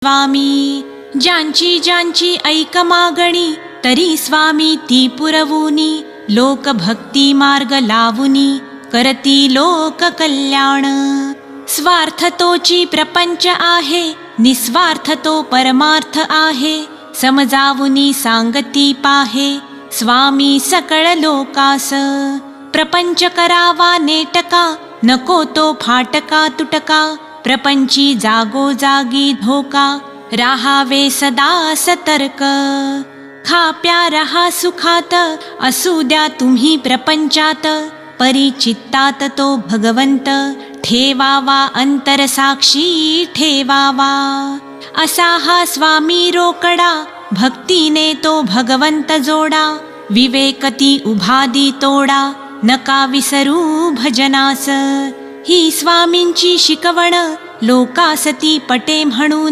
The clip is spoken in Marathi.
स्वामी ज्यांची ज्यांची ऐक मागणी तरी स्वामी ती पुरवूनी लोक भक्ती मार्ग लावूनी करती लोक कल्याण स्वार्थ तोची प्रपंच आहे निस्वार्थ तो परमार्थ आहे समजावुनी सांगती पाहे स्वामी सकळ लोकास प्रपंच करावा नेटका नको तो फाटका तुटका प्रपंची जागो जागी धोका राहावे सदा सतर्क खा प्या रहा सुखात असू द्या तुम्ही प्रपंचात परिचित्तात तो भगवंत ठेवावा अंतर साक्षी ठेवावा असा हा स्वामी रोकडा भक्तीने तो भगवंत जोडा विवेकती उभादी तोडा नका विसरू भजनास ही स्वामींची शिकवण लोकासती पटे म्हणून